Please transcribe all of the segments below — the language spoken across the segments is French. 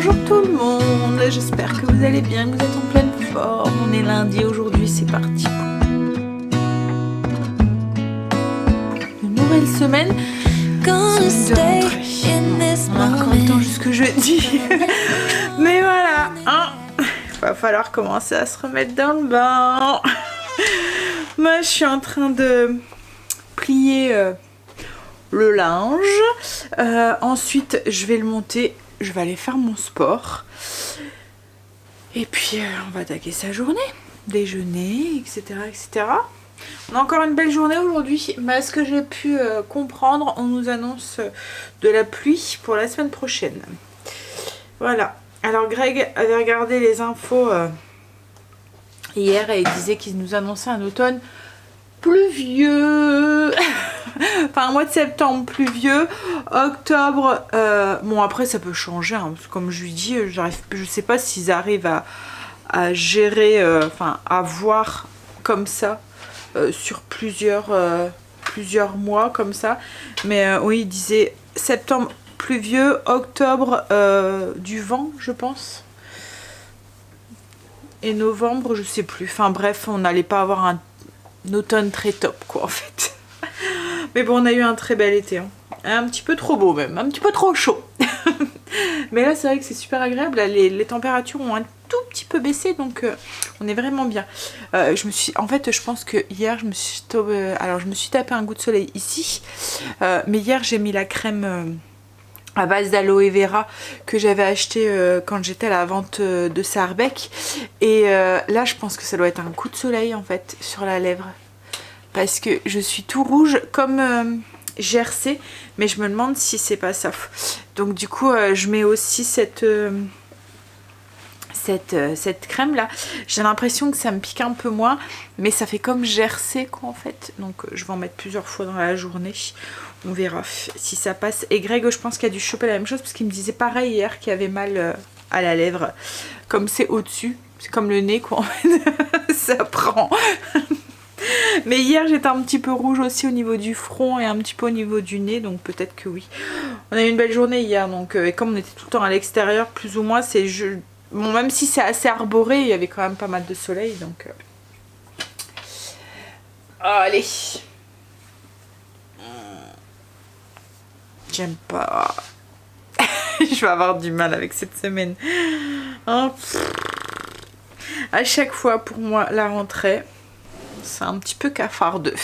Bonjour tout le monde, j'espère que vous allez bien, que vous êtes en pleine forme. On est lundi aujourd'hui, c'est parti. Une nouvelle semaine. Semaine de rentrée. On a encore le temps jusque jeudi. Mais voilà, hein, va falloir commencer à se remettre dans le bain. Moi je suis en train de plier le linge. Ensuite je vais le monter. Je vais aller faire mon sport. Et puis on va attaquer sa journée. Déjeuner, etc. etc. On a encore une belle journée aujourd'hui. Mais à ce que j'ai pu comprendre, on nous annonce de la pluie pour la semaine prochaine. Voilà. Alors Greg avait regardé les infos hier et il disait qu'il nous annonçait un automne pluvieux. Enfin un mois de septembre pluvieux, octobre bon après ça peut changer hein, parce que comme je lui dis je sais pas s'ils arrivent à gérer enfin à voir comme ça sur plusieurs mois comme ça, mais oui il disait septembre pluvieux, octobre du vent je pense, et novembre je sais plus, enfin bref on n'allait pas avoir un automne très top quoi en fait. Mais bon, on a eu un très bel été, hein. Un petit peu trop beau même, un petit peu trop chaud. Mais là, c'est vrai que c'est super agréable. Là, les températures ont un tout petit peu baissé, donc on est vraiment bien. En fait, je pense que hier, je me suis tapé un coup de soleil ici. Mais hier, j'ai mis la crème à base d'aloe vera que j'avais acheté quand j'étais à la vente de Saarbeck. Et là, je pense que ça doit être un coup de soleil, en fait, sur la lèvre. Parce que je suis tout rouge comme GRC, mais je me demande si c'est pas ça. Donc du coup je mets aussi cette crème là. J'ai l'impression que ça me pique un peu moins, mais ça fait comme GRC quoi en fait. Donc je vais en mettre plusieurs fois dans la journée. On verra si ça passe. Et Greg je pense qu'il a dû choper la même chose parce qu'il me disait pareil hier qu'il avait mal à la lèvre. Comme c'est au-dessus, c'est comme le nez quoi en fait. Ça prend. Mais hier j'étais un petit peu rouge aussi au niveau du front et un petit peu au niveau du nez, donc peut-être que oui. On a eu une belle journée hier, donc et comme on était tout le temps à l'extérieur, plus ou moins, bon, même si c'est assez arboré, il y avait quand même pas mal de soleil, donc allez. J'aime pas. Je vais avoir du mal avec cette semaine. Hein, à chaque fois pour moi la rentrée c'est un petit peu cafardeux.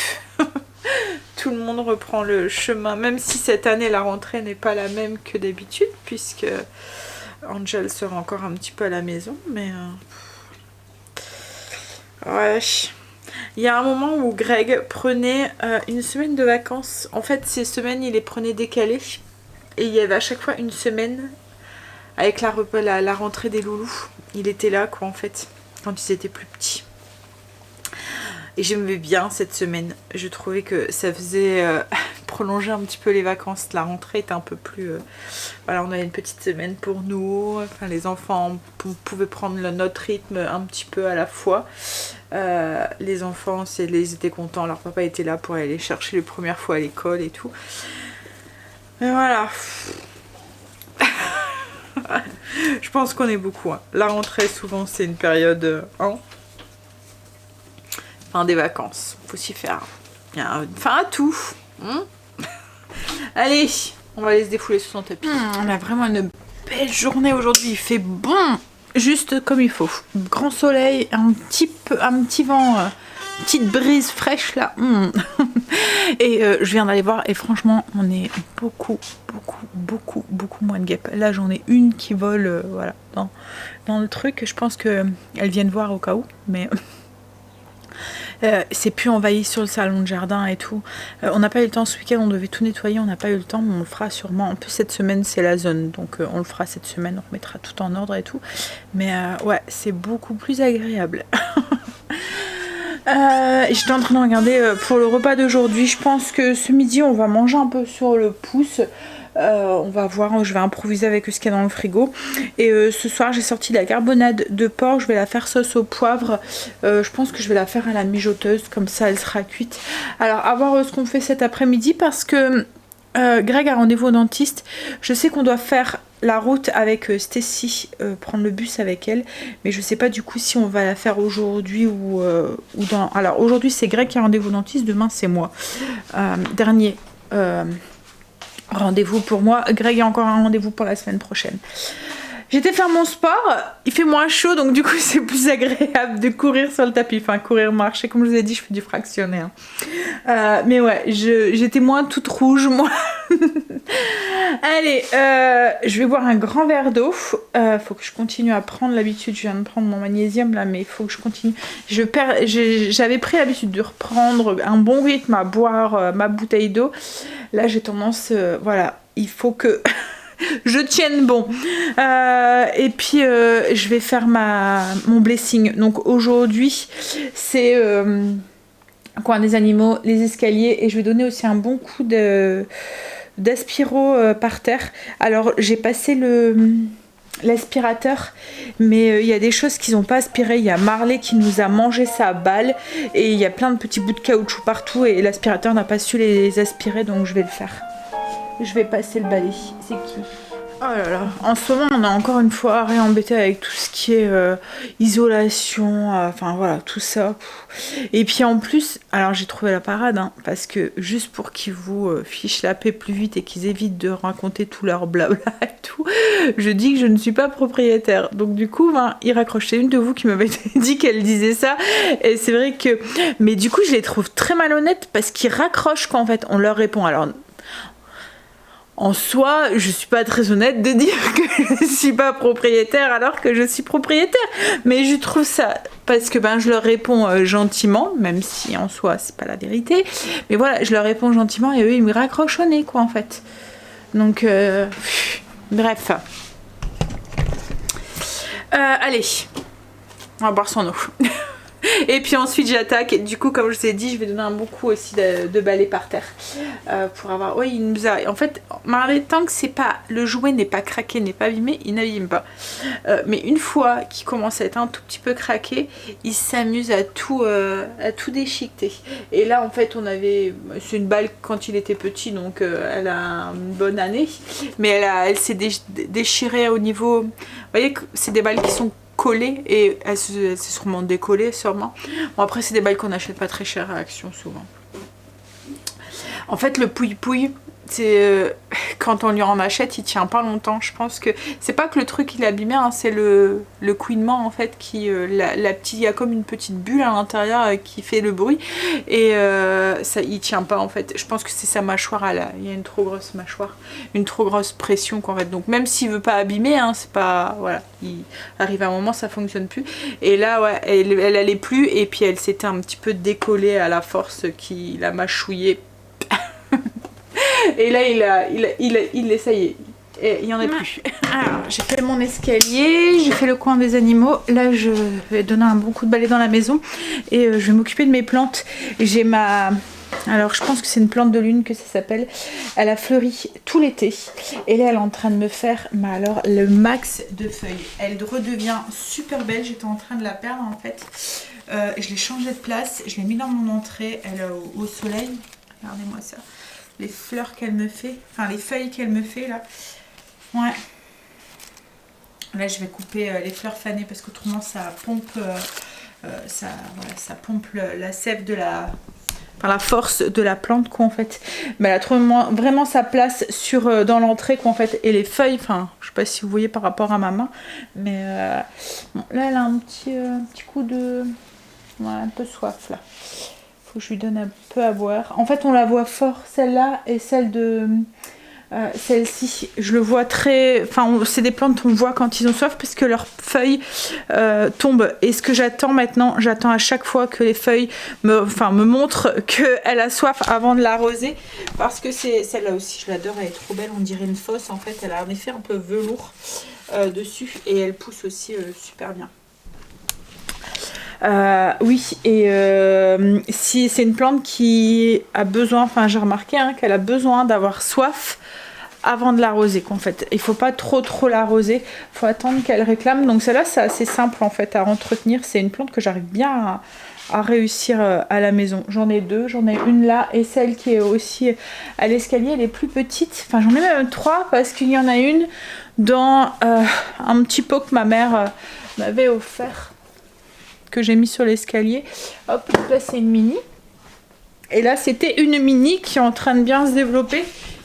Tout le monde reprend le chemin, même si cette année la rentrée n'est pas la même que d'habitude, puisque Angel sera encore un petit peu à la maison, mais ouais. Il y a un moment où Greg prenait une semaine de vacances. En fait, ces semaines, il les prenait décalées. Et il y avait à chaque fois une semaine avec la rentrée des loulous. Il était là, quoi, en fait, quand ils étaient plus petits. Et j'aimais bien cette semaine. Je trouvais que ça faisait prolonger un petit peu les vacances. La rentrée était un peu plus... voilà, on avait une petite semaine pour nous. Enfin, les enfants pouvaient prendre notre rythme un petit peu à la fois. Les enfants, ils étaient contents. Leur papa était là pour aller les chercher les premières fois à l'école et tout. Mais voilà. Je pense qu'on est beaucoup. Hein. La rentrée, souvent, c'est une période... Fin des vacances, faut s'y faire. Il y a une fin à tout. Allez, on va aller se défouler sur son tapis. On a vraiment une belle journée aujourd'hui. Il fait bon, juste comme il faut. Grand soleil, un petit vent, petite brise fraîche là. Et je viens d'aller voir et franchement, on est beaucoup moins de guêpes. Là, j'en ai une qui vole, voilà, dans le truc. Je pense que elles viennent voir au cas où, mais. C'est plus envahi sur le salon de jardin et tout. On n'a pas eu le temps ce week-end, on devait tout nettoyer, on n'a pas eu le temps, mais on le fera sûrement. En plus cette semaine c'est la zone, donc on le fera cette semaine, on remettra tout en ordre et tout. Mais ouais, c'est beaucoup plus agréable. J'étais en train de regarder pour le repas d'aujourd'hui. Je pense que ce midi on va manger un peu sur le pouce. On va voir, je vais improviser avec ce qu'il y a dans le frigo. Et ce soir j'ai sorti de la carbonade de porc, je vais la faire sauce au poivre. Je pense que je vais la faire à la mijoteuse, comme ça elle sera cuite. Alors à voir ce qu'on fait cet après-midi, parce que Greg a rendez-vous au dentiste. Je sais qu'on doit faire la route avec Stécie, prendre le bus avec elle, mais je sais pas du coup si on va la faire aujourd'hui ou dans... Alors aujourd'hui c'est Greg qui a rendez-vous dentiste, demain c'est moi. Dernier rendez-vous pour moi, Greg a encore un rendez-vous pour la semaine prochaine. J'étais faire mon sport, il fait moins chaud donc du coup c'est plus agréable de courir sur le tapis, enfin courir, marcher, comme je vous ai dit je fais du fractionné. Hein. Mais ouais, j'étais moins toute rouge moi. Allez, je vais boire un grand verre d'eau, faut que je continue à prendre l'habitude, je viens de prendre mon magnésium là mais il faut que je continue. J'avais pris l'habitude de reprendre un bon rythme à boire ma bouteille d'eau, là j'ai tendance, voilà, il faut que... je tienne bon. Et puis je vais faire mon blessing. Donc aujourd'hui c'est coin des animaux, les escaliers, et je vais donner aussi un bon coup d'aspiro par terre. Alors j'ai passé l'aspirateur, mais il y a des choses qu'ils n'ont pas aspiré. Il y a Marley qui nous a mangé sa balle et il y a plein de petits bouts de caoutchouc partout et l'aspirateur n'a pas su les aspirer, donc je vais le faire. Je vais passer le balai. C'est qui? Oh là là, en ce moment on a encore une fois réembêté avec tout ce qui est isolation, enfin voilà, tout ça. Et puis en plus, alors j'ai trouvé la parade, hein, parce que juste pour qu'ils vous fichent la paix plus vite et qu'ils évitent de raconter tout leur blabla et tout, je dis que je ne suis pas propriétaire. Donc du coup, ben, ils raccrochent. C'est une de vous qui m'avait dit qu'elle disait ça. Et c'est vrai que... Mais du coup, je les trouve très malhonnêtes parce qu'ils raccrochent quand en fait on leur répond. Alors... En soi, je suis pas très honnête de dire que je suis pas propriétaire alors que je suis propriétaire. Mais je trouve ça, parce que ben je leur réponds gentiment, même si en soi c'est pas la vérité. Mais voilà, je leur réponds gentiment et eux ils me raccrochent au nez quoi en fait. Donc bref. Allez, on va boire son eau. Et puis ensuite j'attaque, et du coup comme je vous ai dit je vais donner un bon coup aussi de balai par terre pour avoir... Oui, il nous a... En fait, tant que c'est pas... Le jouet n'est pas craqué, n'est pas abîmé, il n'abîme pas. Mais une fois qu'il commence à être un tout petit peu craqué, il s'amuse à tout déchiqueter. Et là en fait on avait... C'est une balle quand il était petit, donc elle a une bonne année. Mais elle s'est déchirée au niveau... Vous voyez que c'est des balles qui sont collées et elle s'est sûrement décollée sûrement. Bon après c'est des balles qu'on achète pas très cher à Action souvent. En fait le pouille-pouille, c'est quand on lui en achète il tient pas longtemps. Je pense que c'est pas que le truc il est abîmé, hein, c'est le couinement en fait qui la petite, il y a comme une petite bulle à l'intérieur qui fait le bruit et ça il tient pas en fait. Je pense que c'est sa mâchoire, il y a une trop grosse mâchoire, une trop grosse pression qu'en fait. Donc même s'il veut pas abîmer, hein, c'est pas, voilà, il arrive à un moment ça fonctionne plus. Et là ouais, elle allait plus et puis elle s'était un petit peu décollée à la force qui l'a mâchouillée. Et là ça y est, et il n'y en a plus. Alors j'ai fait mon escalier, j'ai fait le coin des animaux. Là je vais donner un bon coup de balai dans la maison et je vais m'occuper de mes plantes. J'ai alors je pense que c'est une plante de lune que ça s'appelle. Elle a fleuri tout l'été et là elle est en train de me faire alors le max de feuilles. Elle redevient super belle, j'étais en train de la perdre en fait. Je l'ai changé de place, je l'ai mis dans mon entrée, elle est au soleil. Regardez-moi ça. Les fleurs qu'elle me fait, enfin les feuilles qu'elle me fait là. Ouais. Là je vais couper les fleurs fanées parce qu'autrement ça pompe, ça pompe la sève de la force de la plante quoi en fait. Mais elle a trouvé vraiment sa place dans l'entrée quoi en fait. Et les feuilles, enfin je sais pas si vous voyez par rapport à ma main, mais bon, là elle a un petit coup de... Ouais, un peu soif là. Faut que je lui donne un peu à boire. En fait on la voit fort celle-là et celle-ci. Je le vois très... Enfin c'est des plantes qu'on voit quand ils ont soif parce que leurs feuilles tombent. Et ce que j'attends maintenant, j'attends à chaque fois que les feuilles me montrent qu'elle a soif avant de l'arroser. Parce que c'est celle-là aussi, je l'adore, elle est trop belle. On dirait une fosse en fait. Elle a un effet un peu velours dessus et elle pousse aussi super bien. Oui, et si c'est une plante qui a besoin, enfin j'ai remarqué hein, qu'elle a besoin d'avoir soif avant de l'arroser qu'en fait. Il faut pas trop l'arroser, il faut attendre qu'elle réclame. Donc celle-là c'est assez simple en fait à entretenir, c'est une plante que j'arrive bien à réussir à la maison. J'en ai deux, j'en ai une là et celle qui est aussi à l'escalier, elle est plus petite. Enfin, j'en ai même 3 parce qu'il y en a une dans un petit pot que ma mère m'avait offert, que j'ai mis sur l'escalier. Hop, là c'est une mini. Et là c'était une mini qui est en train de bien se développer,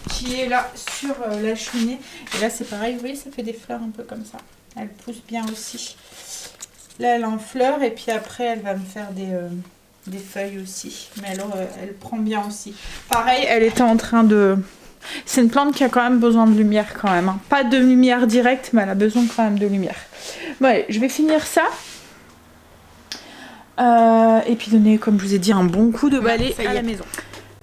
qui est là sur la cheminée. Et là c'est pareil, vous voyez, ça fait des fleurs un peu comme ça. Elle pousse bien aussi. Là elle est en fleurs et puis après elle va me faire des feuilles aussi. Mais alors elle prend bien aussi. Pareil, elle était en train de... C'est une plante qui a quand même besoin de lumière quand même. Hein. Pas de lumière directe, mais elle a besoin quand même de lumière. Bon allez, je vais finir ça. Et puis donner, comme je vous ai dit, un bon coup de balai à la maison.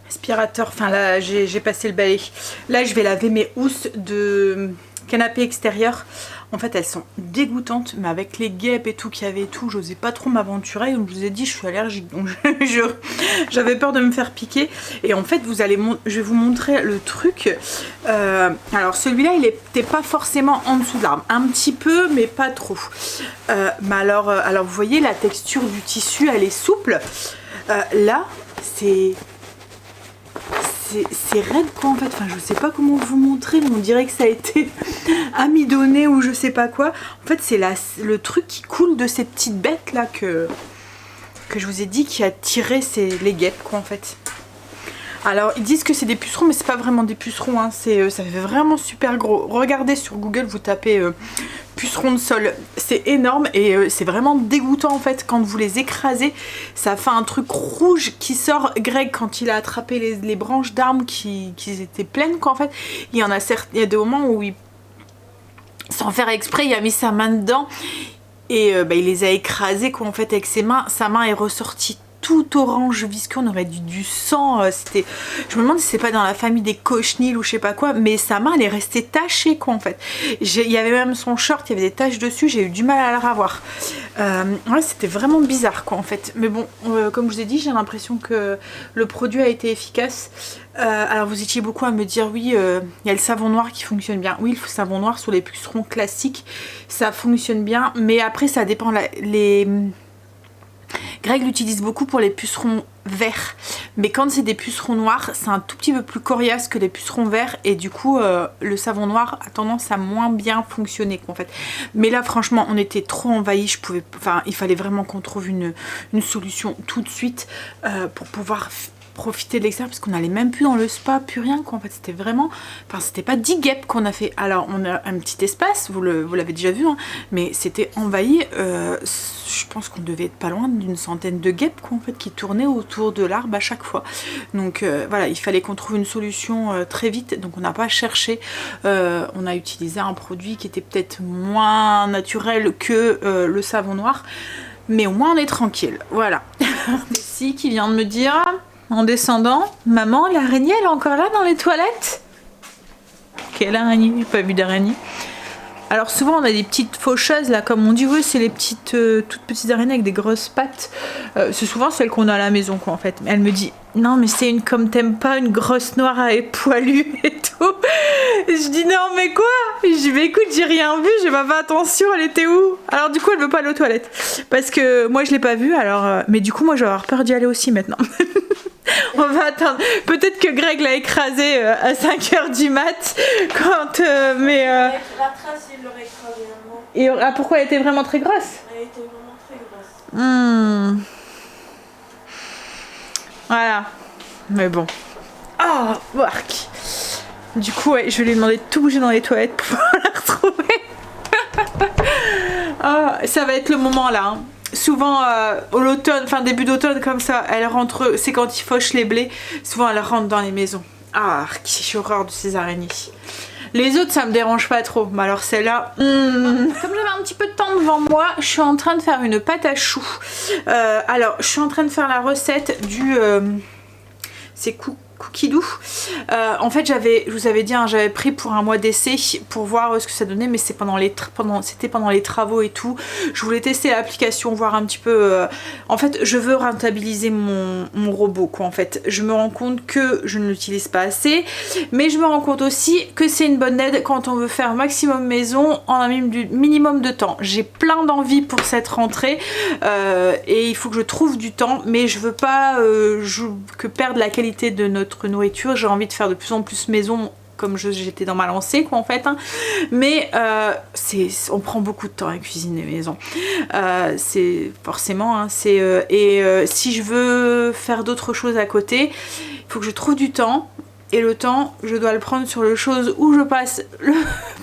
Aspirateur, enfin là j'ai passé le balai. Là je vais laver mes housses de canapé extérieur. En fait elles sont dégoûtantes, mais avec les guêpes et tout qu'il y avait et tout, j'osais pas trop m'aventurer. Donc je vous ai dit, je suis allergique, donc j'avais peur de me faire piquer. Et en fait je vais vous montrer le truc. Alors celui-là il était pas forcément en dessous de l'arbre, un petit peu mais pas trop. Mais alors vous voyez la texture du tissu, elle est souple. Là c'est raide quoi en fait, enfin je sais pas comment vous montrer, mais on dirait que ça a été amidonné ou je sais pas quoi. En fait c'est le truc qui coule de ces petites bêtes là que je vous ai dit qui a tiré les guêpes quoi en fait. Alors ils disent que c'est des pucerons, mais c'est pas vraiment des pucerons, hein. Ça fait vraiment super gros. Regardez sur Google, vous tapez pucerons de sol, c'est énorme et c'est vraiment dégoûtant en fait quand vous les écrasez. Ça fait un truc rouge qui sort. Greg, quand il a attrapé les branches d'arbres qui étaient pleines quoi en fait, il y a des moments où sans faire exprès, il a mis sa main dedans et il les a écrasés quoi en fait avec ses mains. Sa main est ressortie tout orange visqueux, on aurait du sang. Je me demande si c'est pas dans la famille des cochenilles ou je sais pas quoi, mais sa main elle est restée tachée quoi en fait. Il y avait même son short, il y avait des taches dessus, j'ai eu du mal à le ravoir. Ouais, c'était vraiment bizarre quoi en fait. Mais bon, comme je vous ai dit, j'ai l'impression que le produit a été efficace. Alors vous étiez beaucoup à me dire oui, il y a le savon noir qui fonctionne bien. Oui, le savon noir sur les pucerons classiques, ça fonctionne bien, mais après ça dépend Greg l'utilise beaucoup pour les pucerons verts, mais quand c'est des pucerons noirs, c'est un tout petit peu plus coriace que les pucerons verts et du coup le savon noir a tendance à moins bien fonctionner en fait. Mais là franchement on était trop envahis, il fallait vraiment qu'on trouve une solution tout de suite pour pouvoir profiter de l'extérieur parce qu'on n'allait même plus dans le spa, plus rien quoi en fait. C'était vraiment, c'était pas 10 guêpes qu'on a fait. Alors on a un petit espace, vous l'avez déjà vu hein, mais c'était envahi. Je pense qu'on devait être pas loin d'une centaine de guêpes quoi en fait qui tournaient autour de l'arbre à chaque fois. Donc voilà, il fallait qu'on trouve une solution très vite. Donc on n'a pas cherché, on a utilisé un produit qui était peut-être moins naturel que le savon noir, mais au moins on est tranquille. Voilà. Ici qui vient de me dire en descendant, maman, l'araignée elle est encore là dans les toilettes? Quelle araignée? J'ai pas vu d'araignée. Alors souvent on a des petites faucheuses là comme on dit, oui c'est les petites toutes petites araignées avec des grosses pattes. C'est souvent celles qu'on a à la maison quoi en fait. Elle me dit non mais c'est une comme t'aimes pas, une grosse noire et poilue et tout. Et je dis non mais quoi? Je dis mais écoute j'ai rien vu, j'ai pas fait attention, elle était où? Alors du coup elle veut pas aller aux toilettes parce que moi je l'ai pas vue alors mais du coup moi je vais avoir peur d'y aller aussi maintenant. On va attendre. Peut-être que Greg l'a écrasé à 5h du mat. Quand, mais. La trace, il l'aurait écrasé avant. Et pourquoi elle était vraiment très grosse? Elle était vraiment très grosse. Voilà. Mais bon. Oh, Marc. Du coup, ouais, je vais lui demander de tout bouger dans les toilettes pour pouvoir la retrouver. Oh, ça va être le moment là. Hein. Souvent au l'automne, enfin début d'automne comme ça, elle rentre, c'est quand ils fauchent les blés, souvent elle rentre dans les maisons. Ah, j'ai horreur de ces araignées. Les autres ça me dérange pas trop, mais alors celle-là, comme j'avais un petit peu de temps devant moi, je suis en train de faire une pâte à choux. Alors je suis en train de faire la recette du... c'est Cookie Doux. En fait je vous avais dit, hein, j'avais pris pour un mois d'essai pour voir ce que ça donnait, mais c'est c'était pendant les travaux et tout. Je voulais tester l'application, voir un petit peu. En fait je veux rentabiliser mon robot quoi. En fait je me rends compte que je ne l'utilise pas assez, mais je me rends compte aussi que c'est une bonne aide quand on veut faire maximum maison en un minimum de temps. J'ai plein d'envie pour cette rentrée et il faut que je trouve du temps, mais je veux pas que perdre la qualité de notre nourriture. J'ai envie de faire de plus en plus maison comme j'étais dans ma lancée quoi en fait, hein. Mais on prend beaucoup de temps à cuisiner maison, c'est forcément hein, si je veux faire d'autres choses à côté, il faut que je trouve du temps. Et le temps, je dois le prendre sur les choses où je passe le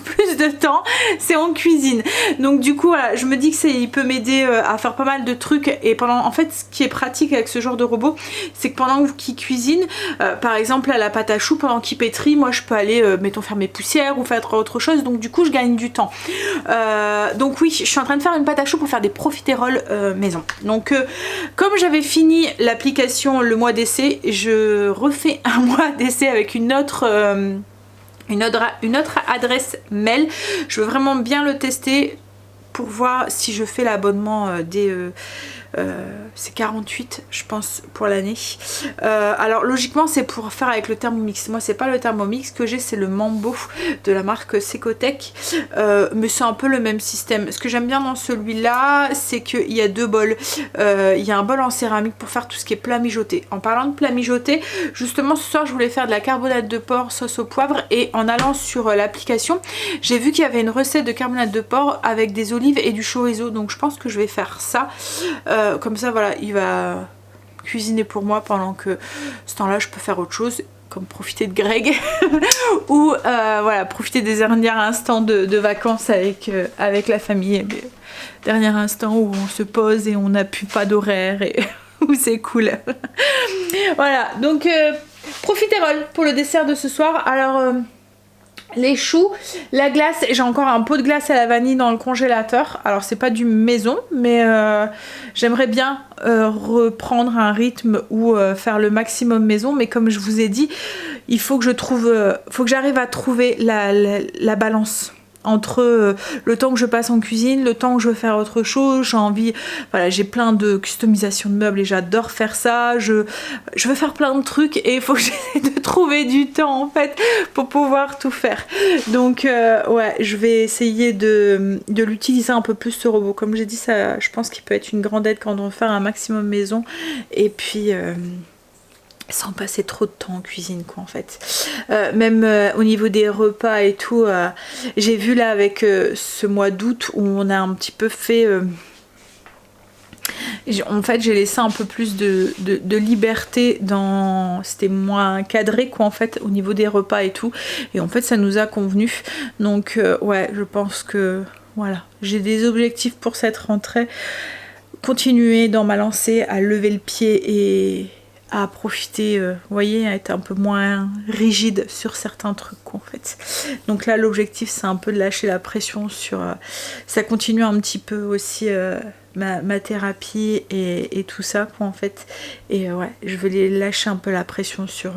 plus de temps, c'est en cuisine. Donc du coup, voilà, je me dis que il peut m'aider à faire pas mal de trucs. Et en fait, ce qui est pratique avec ce genre de robot, c'est que pendant qu'il cuisine, par exemple à la pâte à choux, pendant qu'il pétrit, moi je peux aller, mettons, faire mes poussières ou faire autre chose. Donc du coup, je gagne du temps. Donc oui, je suis en train de faire une pâte à choux pour faire des profiteroles maison. Donc comme j'avais fini l'application le mois d'essai, je refais un mois d'essai avec une autre adresse mail. Je veux vraiment bien le tester pour voir si je fais l'abonnement c'est 48 je pense pour l'année. Alors logiquement c'est pour faire avec le Thermomix. Moi c'est pas le Thermomix que j'ai, c'est le Mambo de la marque Secotech, mais c'est un peu le même système. Ce que j'aime bien dans celui-là, c'est qu'il y a deux bols. Il y a un bol en céramique pour faire tout ce qui est plat mijoté. En parlant de plat mijoté, justement ce soir je voulais faire de la carbonate de porc sauce au poivre, et en allant sur l'application j'ai vu qu'il y avait une recette de carbonate de porc avec des olives et du chorizo, donc je pense que je vais faire ça. Comme ça voilà, il va cuisiner pour moi pendant que ce temps là je peux faire autre chose comme profiter de Greg ou voilà, profiter des derniers instants de vacances avec la famille, dernier instant où on se pose et on n'a plus pas d'horaire et où c'est cool. Voilà, donc profiterole pour le dessert de ce soir. Alors les choux, la glace, j'ai encore un pot de glace à la vanille dans le congélateur. Alors c'est pas du maison, mais j'aimerais bien reprendre un rythme où faire le maximum maison, mais comme je vous ai dit, il faut que j'arrive à trouver la balance entre le temps que je passe en cuisine, le temps que je veux faire autre chose. J'ai envie, voilà, j'ai plein de customisation de meubles et j'adore faire ça. Je veux faire plein de trucs et il faut que j'essaie de trouver du temps en fait pour pouvoir tout faire. Donc ouais, je vais essayer de l'utiliser un peu plus ce robot. Comme j'ai dit, ça, je pense qu'il peut être une grande aide quand on veut faire un maximum maison, et puis sans passer trop de temps en cuisine quoi en fait. Même au niveau des repas et tout, j'ai vu là avec ce mois d'août où on a un petit peu fait en fait j'ai laissé un peu plus de liberté c'était moins cadré quoi en fait au niveau des repas et tout, et en fait ça nous a convenu. Donc ouais, je pense que voilà, j'ai des objectifs pour cette rentrée, continuer dans ma lancée à lever le pied et à profiter, vous voyez, à être un peu moins rigide sur certains trucs quoi, en fait. Donc là l'objectif c'est un peu de lâcher la pression sur ça continue un petit peu aussi ma thérapie et tout ça quoi en fait, et ouais, je vais lâcher un peu la pression sur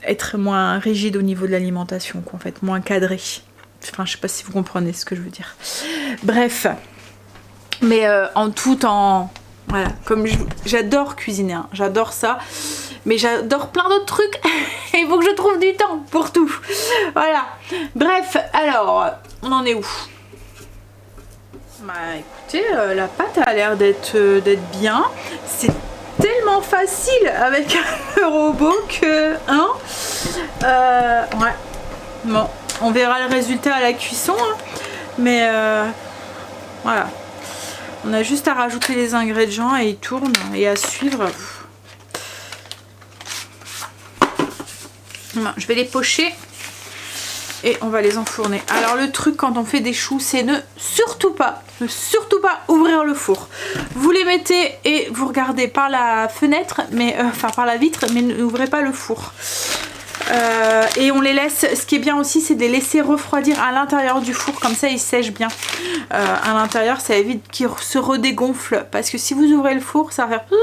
être moins rigide au niveau de l'alimentation quoi en fait, moins cadré. Enfin je sais pas si vous comprenez ce que je veux dire. Bref, mais voilà, comme j'adore cuisiner, hein, j'adore ça, mais j'adore plein d'autres trucs. Il faut que je trouve du temps pour tout. Voilà. Bref, alors, on en est où? Bah écoutez, la pâte a l'air d'être bien. C'est tellement facile avec le robot que... Hein, ouais. Bon, on verra le résultat à la cuisson. Hein, mais voilà. On a juste à rajouter les ingrédients et il tourne, et à suivre. Je vais les pocher et on va les enfourner. Alors le truc quand on fait des choux, c'est ne surtout pas ouvrir le four. Vous les mettez et vous regardez par la fenêtre, mais enfin par la vitre, mais n'ouvrez pas le four. Et on les laisse, ce qui est bien aussi, c'est de les laisser refroidir à l'intérieur du four, comme ça ils sèchent bien à l'intérieur, ça évite qu'ils se redégonflent, parce que si vous ouvrez le four, ça va faire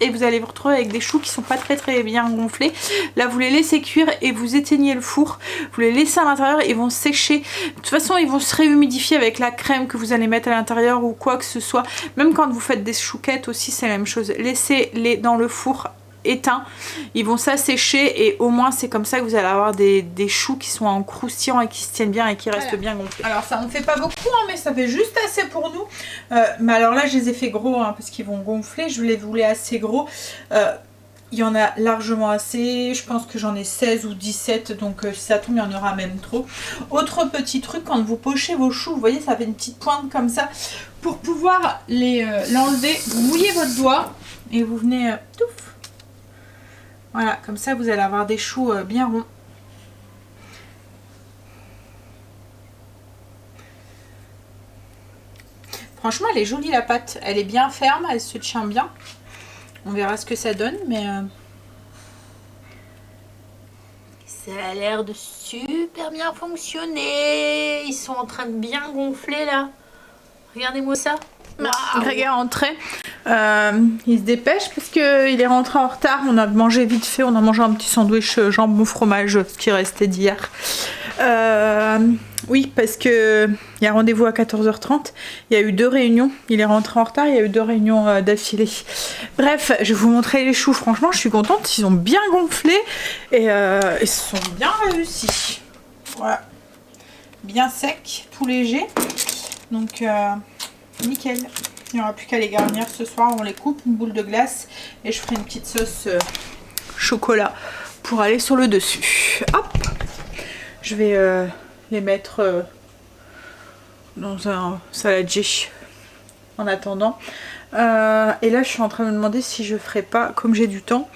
et vous allez vous retrouver avec des choux qui sont pas très bien gonflés. Là vous les laissez cuire et vous éteignez le four, vous les laissez à l'intérieur, ils vont sécher. De toute façon ils vont se réhumidifier avec la crème que vous allez mettre à l'intérieur ou quoi que ce soit. Même quand vous faites des chouquettes aussi, c'est la même chose. Laissez-les dans le four éteint, ils vont s'assécher et au moins c'est comme ça que vous allez avoir des choux qui sont en croustillant et qui se tiennent bien et qui restent bien gonflés. Alors ça on fait pas beaucoup hein, mais ça fait juste assez pour nous. Mais alors là je les ai fait gros hein, parce qu'ils vont gonfler, je les voulais assez gros. Il y en a largement assez, je pense que j'en ai 16 ou 17, donc si ça tombe il y en aura même trop. Autre petit truc, quand vous pochez vos choux, vous voyez ça fait une petite pointe comme ça. Pour pouvoir l'enlever, vous mouillez votre doigt et vous venez touf. Voilà, comme ça vous allez avoir des choux bien ronds. Franchement elle est jolie la pâte, elle est bien ferme, elle se tient bien. On verra ce que ça donne, mais ça a l'air de super bien fonctionner. Ils sont en train de bien gonfler là. Regardez-moi ça. Wow. Greg est rentré, il se dépêche parce qu'il est rentré en retard. On a mangé vite fait, on a mangé un petit sandwich jambon fromage, ce qui restait d'hier. Oui, parce que il y a rendez-vous à 14h30. Il y a eu 2 réunions. Il est rentré en retard, il y a eu 2 réunions d'affilée. Bref, je vais vous montrer les choux. Franchement, je suis contente. Ils ont bien gonflé et ils sont bien réussis. Voilà. Bien sec, tout léger. Donc, nickel. Il n'y aura plus qu'à les garnir ce soir. On les coupe, une boule de glace. Et je ferai une petite sauce chocolat pour aller sur le dessus. Hop! Je vais les mettre dans un saladier en attendant. Et là, je suis en train de me demander si je ferai pas, comme j'ai du temps,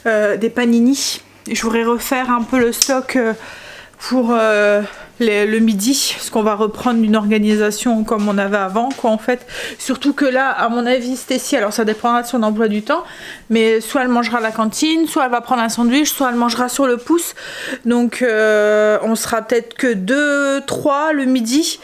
des panini. Je voudrais refaire un peu le stock pour le midi, parce qu'on va reprendre une organisation comme on avait avant, quoi, en fait. Surtout que là, à mon avis, Stécie, alors ça dépendra de son emploi du temps, mais soit elle mangera à la cantine, soit elle va prendre un sandwich, soit elle mangera sur le pouce. Donc on sera peut-être que 2, 3 le midi.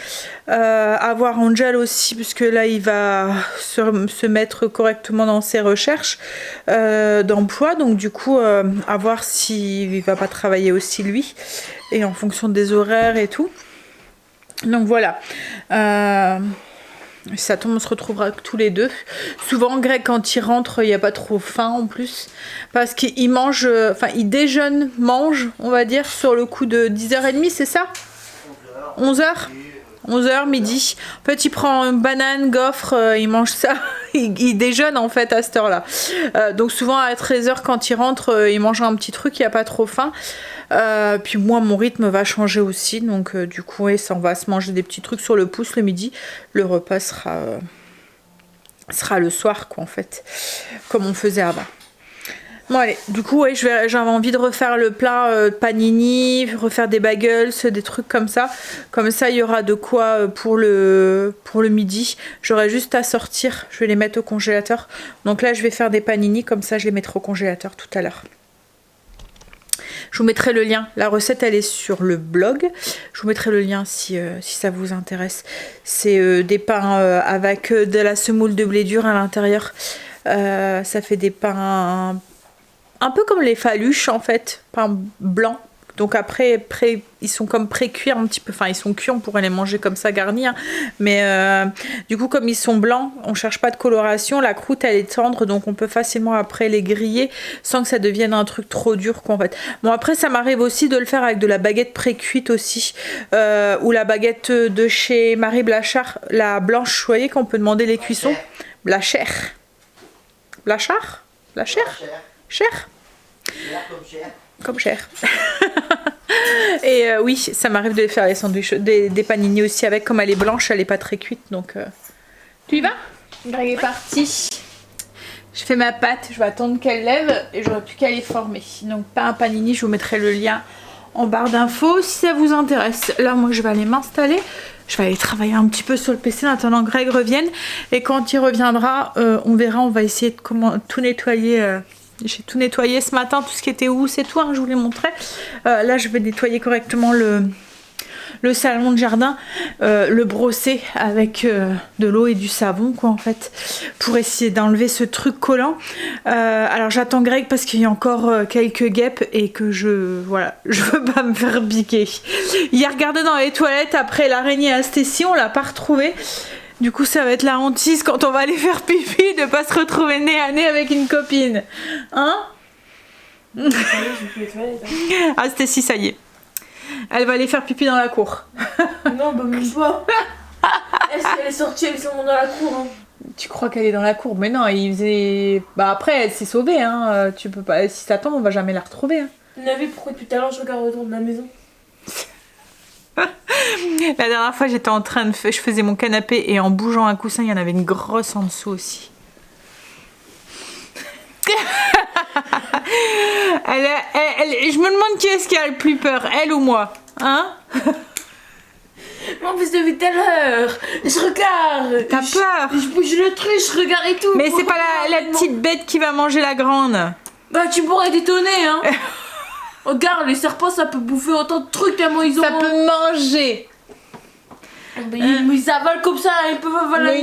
Avoir Angel aussi, puisque là il va se mettre correctement dans ses recherches d'emploi, donc du coup à voir s'il va pas travailler aussi lui, et en fonction des horaires et tout. Donc voilà, si ça tombe on se retrouvera tous les deux. Souvent Greg quand il rentre il n'y a pas trop faim en plus, parce qu'il mange, enfin il déjeune, mange on va dire sur le coup de 10h30, c'est ça? 11h 11h, midi. En fait, il prend une banane, gaufre, il mange ça. Il déjeune en fait à cette heure-là. Donc souvent à 13h quand il rentre, il mange un petit truc, il n'y a pas trop faim. Puis moi, mon rythme va changer aussi. Donc du coup, ouais, ça, on va se manger des petits trucs sur le pouce le midi. Le repas sera le soir, quoi, en fait. Comme on faisait avant. Bon allez, du coup ouais, j'avais envie de refaire le plat panini, refaire des bagels, des trucs comme ça. Comme ça il y aura de quoi pour le midi. J'aurai juste à sortir, je vais les mettre au congélateur. Donc là je vais faire des panini, comme ça je les mettrai au congélateur tout à l'heure. Je vous mettrai le lien, la recette elle est sur le blog. Je vous mettrai le lien si ça vous intéresse. C'est des pains avec de la semoule de blé dur à l'intérieur. Ça fait des pains un peu comme les faluches en fait, pain blanc. Donc après, ils sont comme pré-cuits un petit peu. Enfin, ils sont cuits, on pourrait les manger comme ça garnis. Hein. Mais du coup, comme ils sont blancs, on cherche pas de coloration. La croûte, elle est tendre, donc on peut facilement après les griller sans que ça devienne un truc trop dur qu'en fait. Bon, après, ça m'arrive aussi de le faire avec de la baguette pré-cuite aussi. Ou la baguette de chez Marie Blachard, la blanche, vous voyez qu'on peut demander les cuissons. Blachère. Blachard? Blachère? Cher? Comme cher. Et oui, ça m'arrive de faire les sandwichs, des panini aussi avec, comme elle est blanche, elle est pas très cuite, donc tu y vas? Greg est parti. Je fais ma pâte, je vais attendre qu'elle lève et j'aurai plus qu'à les former. Donc pas un panini, je vous mettrai le lien en barre d'infos si ça vous intéresse. Là moi je vais aller m'installer, je vais aller travailler un petit peu sur le PC en attendant que Greg revienne, et quand il reviendra on verra, on va essayer de tout nettoyer J'ai tout nettoyé ce matin, tout ce qui était housse et tout, hein, je vous l'ai montré. Là, je vais nettoyer correctement le salon de jardin, le brosser avec de l'eau et du savon, quoi, en fait, pour essayer d'enlever ce truc collant. Alors, j'attends Greg parce qu'il y a encore quelques guêpes et que je veux pas me faire piquer. Il a regardé dans les toilettes après l'araignée à Stécie, on l'a pas retrouvée. Du coup, ça va être la hantise quand on va aller faire pipi de pas se retrouver nez à nez avec une copine. Hein? Ah, Stécie, ça y est. Elle va aller faire pipi dans la cour. Non, bah même pas. Elle est sortie, elle est dans la cour. Hein. Tu crois qu'elle est dans la cour? Mais non, il faisait... Bah après, elle s'est sauvée, hein. Tu peux pas... Si ça tombe, on va jamais la retrouver. Hein. Vous avez vu pourquoi depuis tout à l'heure je regarde autour de la maison? La dernière fois, j'étais en train de... Je faisais mon canapé et en bougeant un coussin, il y en avait une grosse en dessous aussi. Je me demande qui est-ce qui a le plus peur, elle ou moi, hein? Moi, en plus, depuis tout à l'heure, je regarde. T'as peur? Je bouge le truc, je regarde et tout. Mais c'est pas la petite bête qui va manger la grande. Bah, tu pourrais t'étonner, hein. Regarde, les serpents, ça peut bouffer autant de trucs tellement ils ont... Ça peut manger. Mais ils avalent comme ça, ils peuvent avaler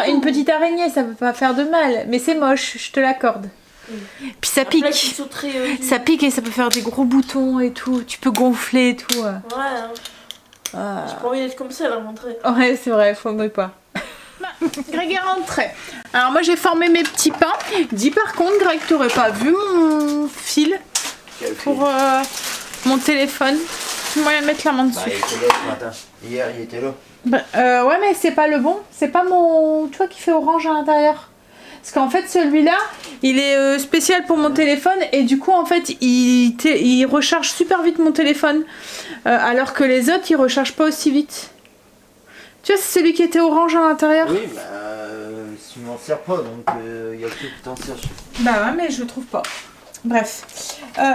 une petite araignée, ça peut pas faire de mal. Mais c'est moche, je te l'accorde. Puis ça pique. Ça pique et ça peut faire des gros boutons et tout. Tu peux gonfler et tout. Ouais. Hein. J'ai pas envie d'être comme ça à la rentrée. Ouais, c'est vrai, faut me pas. Greg est rentré. Alors moi j'ai formé mes petits pains. Dis par contre, Greg, t'aurais pas vu mon fil pour mon téléphone? Moyen de mettre la main dessus. Bah, il était là ce matin. Hier, il était là. Bah, ouais, mais c'est pas le bon. C'est pas mon... Tu vois qui fait orange à l'intérieur. Parce qu'en fait, celui-là, il est spécial pour mon téléphone. Et du coup, en fait, il recharge super vite mon téléphone. Alors que les autres, ils rechargent pas aussi vite. Tu vois, c'est celui qui était orange à l'intérieur. Oui, bah, tu m'en sers pas, donc il y a que qui t'en sers. Bah ouais, mais je le trouve pas. Bref,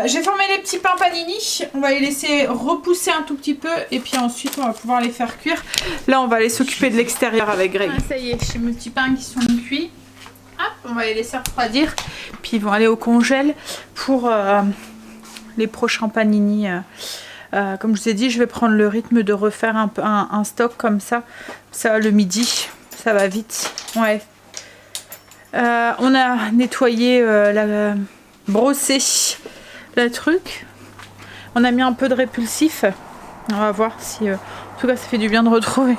j'ai formé les petits pains panini. On va les laisser repousser un tout petit peu et puis ensuite on va pouvoir les faire cuire. Là, on va aller s'occuper de l'extérieur avec Greg. Ah, ça y est, j'ai mes petits pains qui sont cuits. Hop, on va les laisser refroidir. Puis ils vont aller au congèle pour les prochains panini. Comme je vous ai dit, je vais prendre le rythme de refaire un stock comme ça. Ça, le midi, ça va vite. Ouais. On a nettoyé brossé le truc. On a mis un peu de répulsif. On va voir si... en tout cas, ça fait du bien de retrouver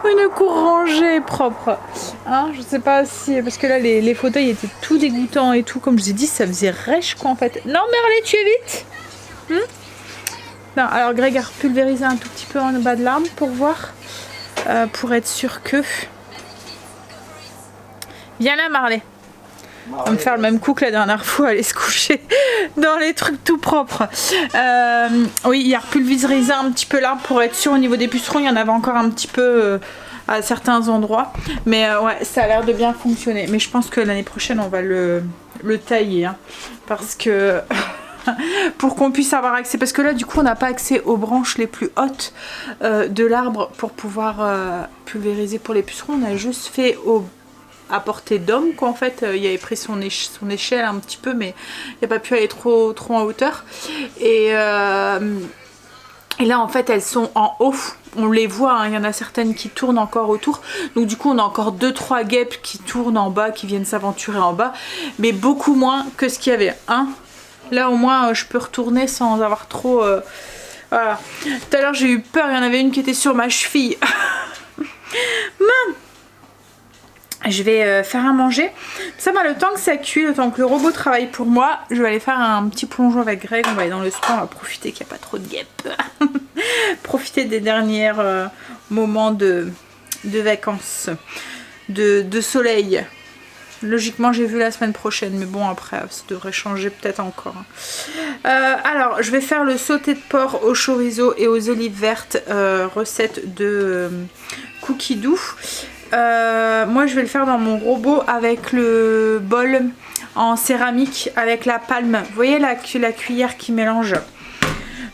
une cour rangée propre. Hein, je sais pas si... Parce que là, les fauteuils étaient tout dégoûtants et tout. Comme je vous ai dit, ça faisait rêche quoi en fait. Non, Merlet, tu es vite. Non, alors Greg a repulvérisé un tout petit peu en bas de l'arbre pour voir. Pour être sûr que... Viens là, Marley. On va me faire le même coup que la dernière fois, aller se coucher dans les trucs tout propres. Oui, il a repulvérisé un petit peu l'arbre pour être sûr au niveau des pucerons. Il y en avait encore un petit peu à certains endroits. Mais ouais, ça a l'air de bien fonctionner. Mais je pense que l'année prochaine, on va le tailler. Hein, parce que... pour qu'on puisse avoir accès, parce que là du coup on n'a pas accès aux branches les plus hautes de l'arbre pour pouvoir pulvériser pour les pucerons. On a juste fait à portée d'homme quoi en fait. Il avait pris son échelle un petit peu mais il n'a pas pu aller trop en hauteur et là en fait elles sont en haut, on les voit, hein. Il y en a certaines qui tournent encore autour, donc du coup on a encore 2-3 guêpes qui tournent en bas, qui viennent s'aventurer en bas, mais beaucoup moins que ce qu'il y avait. Là au moins je peux retourner sans avoir trop... Voilà. Tout à l'heure j'ai eu peur, il y en avait une qui était sur ma cheville. Je vais faire à manger. Ça va, le temps que ça cuit, le temps que le robot travaille pour moi, je vais aller faire un petit plongeon avec Greg. On va aller dans le spa, on va profiter qu'il n'y a pas trop de guêpes. Profiter des derniers moments de vacances, de soleil. Logiquement j'ai vu la semaine prochaine, mais bon après ça devrait changer peut-être encore. Alors je vais faire le sauté de porc au chorizo et aux olives vertes, recette de Cookie Doux. Moi je vais le faire dans mon robot avec le bol en céramique avec la palme. Vous voyez la cuillère qui mélange.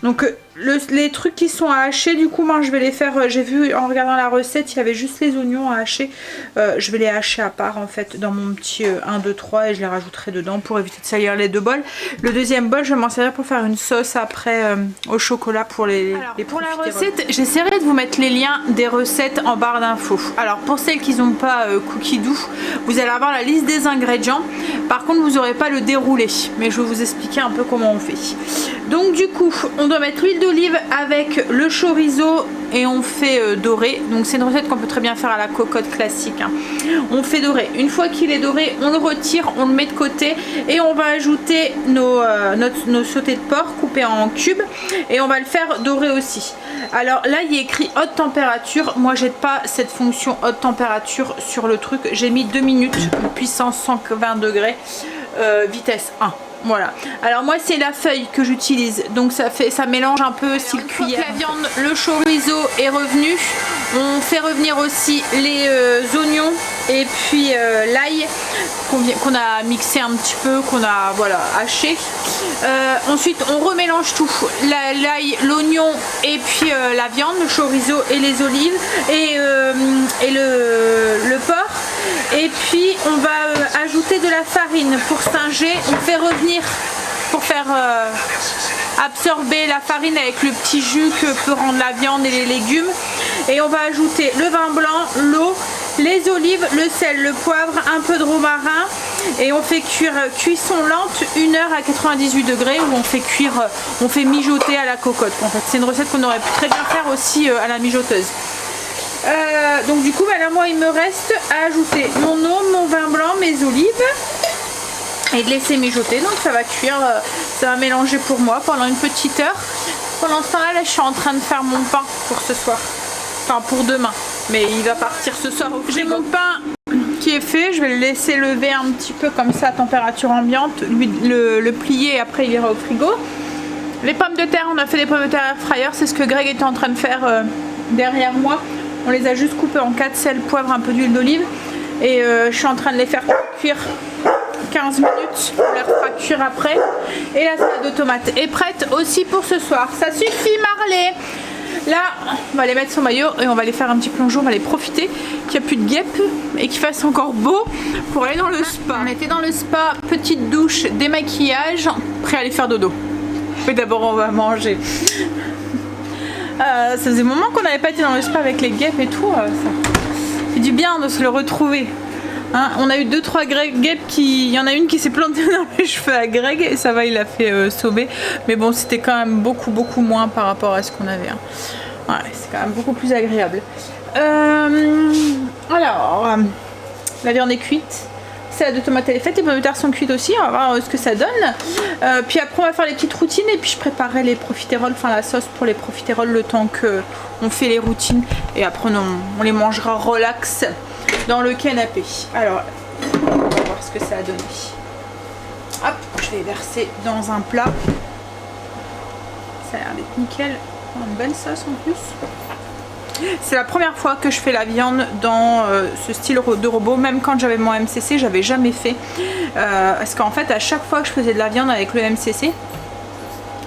Donc les trucs qui sont à hacher, du coup moi je vais les faire, j'ai vu en regardant la recette, il y avait juste les oignons à hacher. Je vais les hacher à part en fait dans mon petit 1, 2, 3 et je les rajouterai dedans pour éviter de salir les deux bols. Le deuxième bol, je vais m'en servir pour faire une sauce après au chocolat pour les pour la recette, j'essaierai de vous mettre les liens des recettes en barre d'infos. Alors pour celles qui n'ont pas Cookie Dough, vous allez avoir la liste des ingrédients. Par contre, vous n'aurez pas le déroulé, mais je vais vous expliquer un peu comment on fait. Donc du coup, on doit mettre l'huile d'olive avec le chorizo et on fait dorer. Donc c'est une recette qu'on peut très bien faire à la cocotte classique, hein. On fait dorer. Une fois qu'il est doré, on le retire, on le met de côté et on va ajouter nos sautés de porc coupés en cubes et on va le faire dorer aussi. Alors là, il est écrit haute température. Moi, j'ai pas cette fonction haute température sur le truc. J'ai mis 2 minutes, puissance 120 degrés, vitesse 1. Voilà. Alors moi c'est la feuille que j'utilise, donc ça mélange un peu style cuillère. La viande, le chorizo est revenu. On fait revenir aussi les oignons et puis l'ail qu'on a mixé un petit peu, qu'on a voilà haché. Ensuite on remélange tout, l'ail, l'oignon et puis la viande, le chorizo et les olives et le porc. Et puis on va ajouter de la farine pour singer. On fait revenir pour faire absorber la farine avec le petit jus que peut rendre la viande et les légumes. Et on va ajouter le vin blanc, l'eau, les olives, le sel, le poivre, un peu de romarin. Et on fait cuire cuisson lente 1 heure à 98 degrés où on fait cuire, on fait mijoter à la cocotte. En fait, c'est une recette qu'on aurait pu très bien faire aussi à la mijoteuse. Donc du coup bah là moi il me reste à ajouter mon eau, mon vin blanc, mes olives et de laisser mijoter. Donc ça va cuire, ça va mélanger pour moi pendant une petite heure. Pendant ce temps là, je suis en train de faire mon pain pour ce soir, enfin pour demain, mais il va partir ce soir au frigo. J'ai mon pain qui est fait, je vais le laisser lever un petit peu comme ça à température ambiante, le plier et après il ira au frigo. Les pommes de terre, on a fait des pommes de terre air fryer, c'est ce que Greg était en train de faire derrière moi. On les a juste coupés en 4, sel, poivre, un peu d'huile d'olive. Et je suis en train de les faire cuire 15 minutes. On les refera cuire après. Et la salade de tomates est prête aussi pour ce soir. Ça suffit Marley. Là, on va les mettre sur maillot et on va les faire un petit plongeon. On va les profiter qu'il n'y a plus de guêpes et qu'il fasse encore beau pour aller dans le spa. On était dans le spa, petite douche, démaquillage, prêt à aller faire dodo. Mais d'abord on va manger. Ça faisait un moment qu'on n'avait pas été dans le spa avec les guêpes et tout. Ça fait du bien de se le retrouver. Hein, on a eu 2-3 guêpes il y en a une qui s'est plantée dans les cheveux à Greg et ça va, il l'a fait sauver. Mais bon, c'était quand même beaucoup moins par rapport à ce qu'on avait. Hein. Ouais, c'est quand même beaucoup plus agréable. Alors, la viande est cuite. Salade de tomates elle est faite, les pommes de terre sont cuites aussi, on va voir ce que ça donne. Puis après on va faire les petites routines et puis je préparerai les profiteroles, enfin la sauce pour les profiteroles le temps que on fait les routines et après on les mangera relax dans le canapé. Alors on va voir ce que ça a donné. Hop, je vais verser dans un plat. Ça a l'air d'être nickel, une bonne sauce en plus. C'est la première fois que je fais la viande dans ce style de robot. Même quand j'avais mon MCC, j'avais jamais fait. Parce qu'en fait, à chaque fois que je faisais de la viande avec le MCC,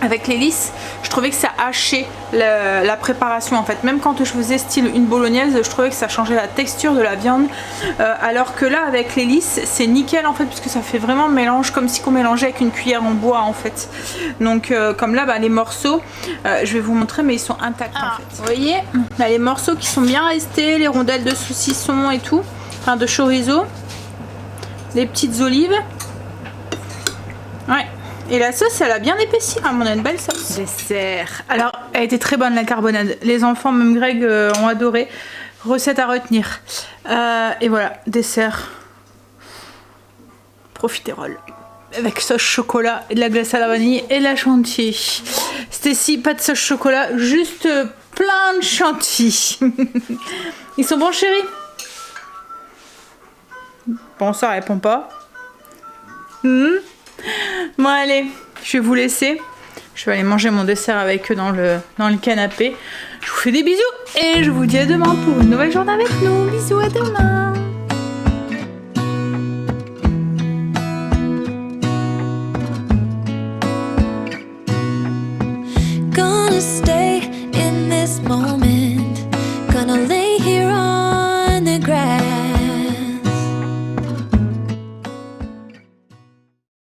avec l'hélice, je trouvais que ça hachait la préparation en fait. Même quand je faisais style une bolognaise, je trouvais que ça changeait la texture de la viande. Alors que là, avec l'hélice, c'est nickel en fait, puisque ça fait vraiment mélange, comme si on mélangeait avec une cuillère en bois en fait. Donc comme là, bah, les morceaux, je vais vous montrer, mais ils sont intacts en fait. Vous voyez, là, les morceaux qui sont bien restés, les rondelles de saucisson et tout, enfin de chorizo, les petites olives. Ouais. Et la sauce, elle a bien épaissi, hein, on a une belle sauce. Dessert. Alors, elle était très bonne la carbonade. Les enfants, même Greg, ont adoré. Recette à retenir. Et voilà, dessert. Profiterole. Avec sauce chocolat, et de la glace à la vanille et de la chantilly. Stécie, pas de sauce chocolat, juste plein de chantilly. Ils sont bons, chérie? Bon, ça répond pas. Bon allez, je vais vous laisser. Je vais aller manger mon dessert avec eux dans le canapé. Je vous fais des bisous et je vous dis à demain pour une nouvelle journée avec nous. Bisous, à demain.